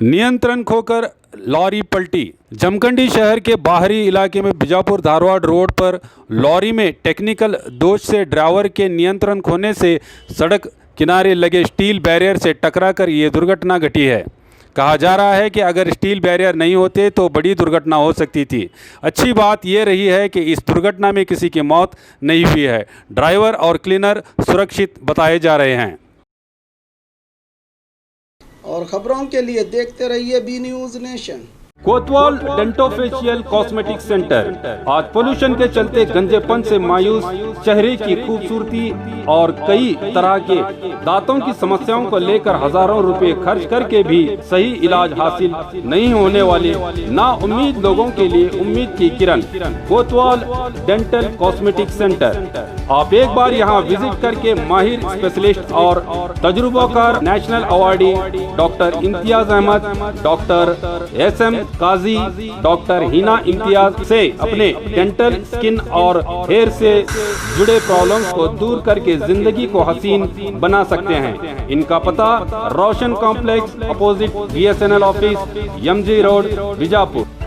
नियंत्रण खोकर लॉरी पलटी। जमखंडी शहर के बाहरी इलाके में बीजापुर धारवाड़ रोड पर लॉरी में टेक्निकल दोष से ड्राइवर के नियंत्रण खोने से सड़क किनारे लगे स्टील बैरियर से टकराकर ये दुर्घटना घटी है। कहा जा रहा है कि अगर स्टील बैरियर नहीं होते तो बड़ी दुर्घटना हो सकती थी। अच्छी बात यह रही है कि इस दुर्घटना में किसी की मौत नहीं हुई है। ड्राइवर और क्लीनर सुरक्षित बताए जा रहे हैं। और खबरों के लिए देखते रहिए बी न्यूज नेशन। कोतवाल डेंटोफेशियल कॉस्मेटिक सेंटर आज पोल्यूशन के चलते गंजेपन से मायूस चेहरे की खूबसूरती और कई तरह के दांतों की समस्याओं को लेकर हजारों रुपए खर्च करके भी सही इलाज हासिल नहीं होने वाले ना उम्मीद लोगों के लिए उम्मीद की किरण कोतवाल डेंटल कॉस्मेटिक सेंटर। आप एक बार यहाँ विजिट करके माहिर स्पेशलिस्ट और तजुर्बाकार national awardee doctor Imtiaz Ahmad, doctor SM Kazi, doctor Hina Imtiaz से अपने डेंटल, स्किन और हेयर से जुड़े प्रॉब्लम्स को दूर करके जिंदगी को हसीन बना सकते हैं। इनका पता Roshan complex opposite BSNL office, MG road, Bijapur.